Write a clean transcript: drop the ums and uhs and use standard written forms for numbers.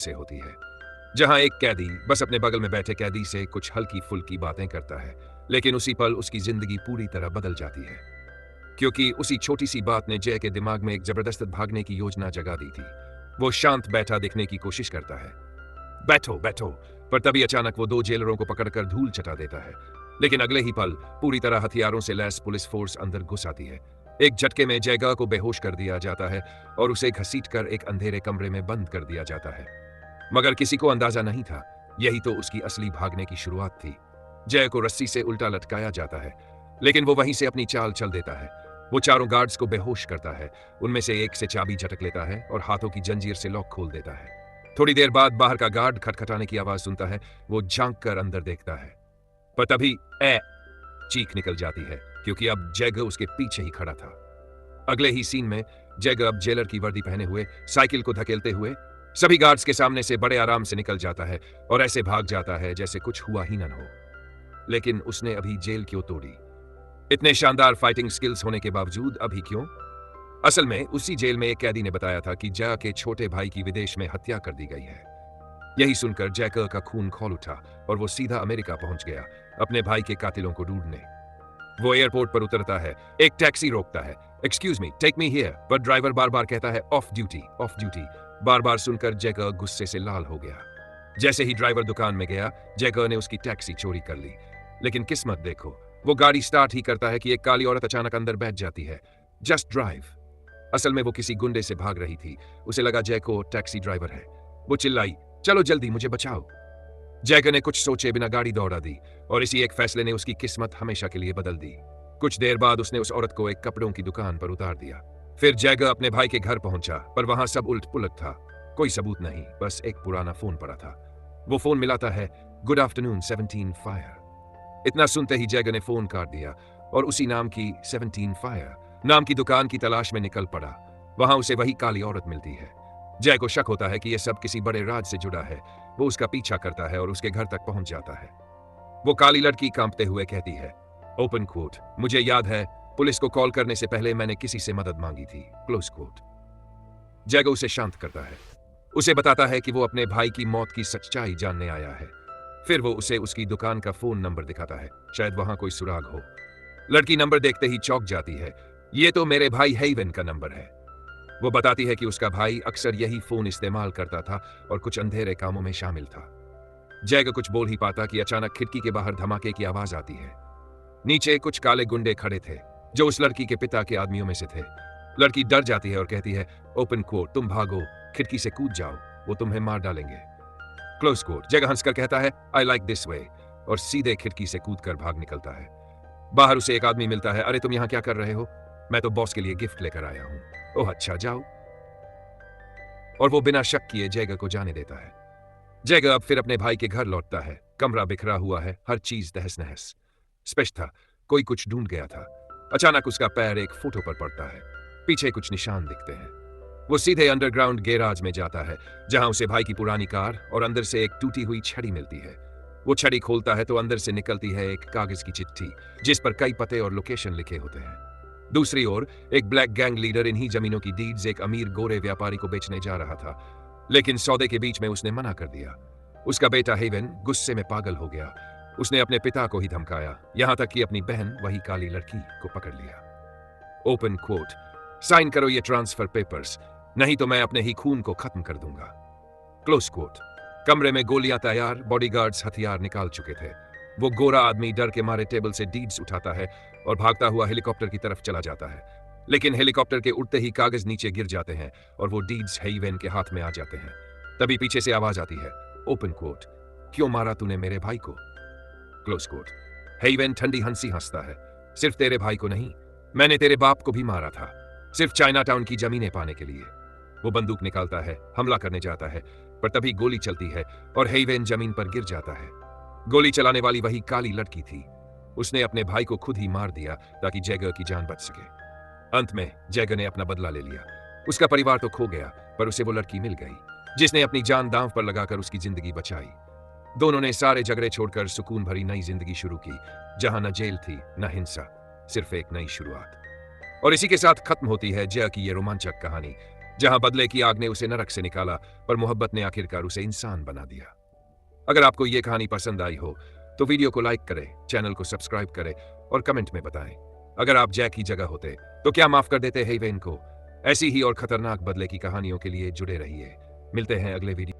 से होती है, जहां एक कैदी बस अपने बगल में बैठे कैदी से कुछ हल्की फुल्की बातें करता है, लेकिन उसी पल उसकी जिंदगी पूरी तरह बदल जाती है, क्योंकि उसी छोटी सी बात ने जय के दिमाग में एक जबरदस्त भागने की योजना जगा दी थी। वो शांत बैठा दिखने की कोशिश करता है, बैठो बैठो, पर तभी अचानक वो दो जेलरों को पकड़कर धूल चटा देता है। लेकिन अगले ही पल पूरी तरह हथियारों से लैस पुलिस फोर्स अंदर घुस आती है। एक झटके में जयगा को बेहोश कर दिया जाता है और उसे घसीटकर एक अंधेरे कमरे में बंद कर दिया जाता है। मगर किसी को अंदाजा नहीं था, यही तो उसकी असली भागने की शुरुआत थी। जय को रस्सी से उल्टा लटकाया जाता है, लेकिन वो वहीं से अपनी चाल चल देता है। वो चारों गार्ड्स को बेहोश करता है, उनमें से एक से चाबी झटक लेता है और हाथों की जंजीर से लॉक खोल देता है। थोड़ी देर बाद बाहर का गार्ड खटखटाने की आवाज सुनता है। वो झांक कर अंदर देखता है, पर तभी ए चीख निकल जाती है, क्योंकि अब जैग उसके पीछे ही खड़ा था। अगले ही सीन में जैग अब जेलर की वर्दी पहने हुए साइकिल को धकेलते हुए सभी गार्ड्स के सामने से बड़े आराम से निकल जाता है और ऐसे भाग जाता है जैसे कुछ हुआ ही न हो। लेकिन उसने अभी जेल क्यों तोड़ी? इतने शानदार फाइटिंग स्किल्स होने के बावजूद अभी क्यों? असल में उसी जेल में एक कैदी ने बताया था कि जय के छोटे भाई की विदेश में हत्या कर दी गई है। यही सुनकर जैकर का खून खौल उठा और वो सीधा अमेरिका पहुंच गया अपने भाई के कातिलों को ढूंढने। वो एयरपोर्ट पर उतरता है, एक टैक्सी रोकता है। Excuse me, take me here, पर ड्राइवर बार बार कहता है ऑफ ड्यूटी ऑफ ड्यूटी। बार बार सुनकर जैकर गुस्से से लाल हो गया। जैसे ही ड्राइवर दुकान में गया, जैकर ने उसकी टैक्सी चोरी कर ली। लेकिन किस्मत देखो, वो गाड़ी स्टार्ट ही करता है कि एक काली औरत अचानक अंदर बैठ जाती है। Just drive. असल में वो किसी गुंडे से भाग रही थी। उसे लगा जैको टैक्सी ड्राइवर है। वो चिल्लाई, चलो जल्दी, मुझे बचाओ। जैकर ने कुछ सोचे बिना गाड़ी दौड़ा दी और इसी एक फैसले ने उसकी किस्मत हमेशा के लिए बदल दी। कुछ देर बाद उसने उस औरत को एक कपड़ों की दुकान पर उतार दिया। फिर जैगर अपने भाई के घर पहुंचा, पर वहां सब उलट पुलट था। कोई सबूत नहीं, बस एक पुराना फोन पड़ा था। वो फोन मिलाता है, गुड आफ्टरनून 17 फायर। इतना सुनते ही जैगर ने फोन काट दिया और उसी नाम की 17 फायर नाम की दुकान की तलाश में निकल पड़ा। वहां उसे वही काली औरत मिलती है। जय को शक होता है कि यह सब किसी बड़े राज से जुड़ा है। वो उसका पीछा करता है और उसके घर तक पहुंच जाता है। वो काली लड़की कांपते हुए कहती है, ओपन कोट, मुझे याद है पुलिस को कॉल करने से पहले मैंने किसी से मदद मांगी थी, क्लोज कोट। जय उसे शांत करता है, उसे बताता है कि वो अपने भाई की मौत की सच्चाई जानने आया है। फिर वो उसे उसकी दुकान का फोन नंबर दिखाता है, शायद वहां कोई सुराग हो। लड़की नंबर देखते ही चौंक जाती है, ये तो मेरे भाई हेवन का नंबर है। वो बताती है कि उसका भाई अक्सर यही फोन इस्तेमाल करता था और कुछ अंधेरे कामों में शामिल था। जैग कुछ बोल ही पाता कि अचानक खिड़की के बाहर धमाके की आवाज आती है। नीचे कुछ काले गुंडे खड़े थे जो उस लड़की के पिता के आदमियों में से थे। लड़की डर जाती है और कहती है, ओपन कोर्ट, तुम भागो, खिड़की से कूद जाओ, वो तुम्हें मार डालेंगे। क्लोज कोर्ट, जैग हंसकर कहता है, आई लाइक दिस वे, और सीधे खिड़की से कूदकर भाग निकलता है। बाहर उसे एक आदमी मिलता है, अरे तुम यहां क्या कर रहे हो? मैं तो बॉस के लिए गिफ्ट लेकर आया हूं। ओह अच्छा, जाओ। और वो बिना शक किए जैगर को जाने देता है। जैगर अब फिर अपने भाई के घर लौटता है। कमरा बिखरा हुआ है, हर चीज तहस नहस। स्पष्ट था कोई कुछ ढूंढ गया था। अचानक उसका पैर एक फोटो पर पड़ता है। पीछे कुछ निशान दिखते हैं। वो सीधे अंडरग्राउंड गैराज में जाता है, जहां उसे भाई की पुरानी कार और अंदर से एक टूटी हुई छड़ी मिलती है। वो छड़ी खोलता है तो अंदर से निकलती है एक कागज की चिट्ठी, जिस पर कई पते और लोकेशन लिखे होते हैं। दूसरी ओर एक ब्लैक गैंग लीडर इन्हीं जमीनों की डीड्स एक अमीर गोरे व्यापारी को बेचने जा रहा था, लेकिन सौदे के बीच में उसने मना कर दिया। उसका बेटा हेवन गुस्से में पागल हो गया। उसने अपने पिता को ही धमकाया, यहां तक कि अपनी बहन वही काली लड़की को पकड़ लिया। ओपन कोर्ट, साइन करो ये ट्रांसफर पेपर्स, नहीं तो मैं अपने ही खून को खत्म कर दूंगा। क्लोज कोर्ट, कमरे में गोलियां तैयार, बॉडीगार्ड्स हथियार निकाल चुके थे। वो गोरा आदमी डर के मारे टेबल से डीड्स उठाता है और भागता हुआ हेलीकॉप्टर की तरफ चला जाता है। लेकिन हेलीकॉप्टर के उड़ते ही कागज नीचे गिर जाते हैं और वो डीड्स हेवन के हाथ में आ जाते हैं। तभी पीछे से आवाज आती है, ओपन कोर्ट, क्यों मारा तूने मेरे भाई को? क्लोज कोर्ट, हेवन ठंडी हंसी हंसता है, सिर्फ तेरे भाई को नहीं, मैंने तेरे बाप को भी मारा था, सिर्फ चाइना टाउन की जमीनें पाने के लिए। वो बंदूक निकालता है, हमला करने जाता है, पर तभी गोली चलती है और हेवन जमीन पर गिर जाता है। गोली चलाने वाली वही काली लड़की थी। उसने अपने भाई को खुद ही मार दिया ताकि जैगर की जान बच सके। अंत में जैगर ने अपना बदला ले लिया। उसका परिवार तो खो गया, पर उसे वो लड़की मिल गई जिसने अपनी जान दांव पर लगाकर उसकी जिंदगी बचाई। दोनों ने सारे झगड़े छोड़कर सुकून भरी नई जिंदगी शुरू की, जहां न जेल थी न हिंसा, सिर्फ एक नई शुरुआत। और इसी के साथ खत्म होती है जय की ये रोमांचक कहानी, जहां बदले की आग ने उसे नरक से निकाला, पर मोहब्बत ने आखिरकार उसे इंसान बना दिया। अगर आपको यह कहानी पसंद आई हो तो वीडियो को लाइक करें, चैनल को सब्सक्राइब करें और कमेंट में बताएं। अगर आप जैक की जगह होते तो क्या माफ कर देते हेवेन को? ऐसी ही और खतरनाक बदले की कहानियों के लिए जुड़े रहिए। मिलते हैं अगले वीडियो।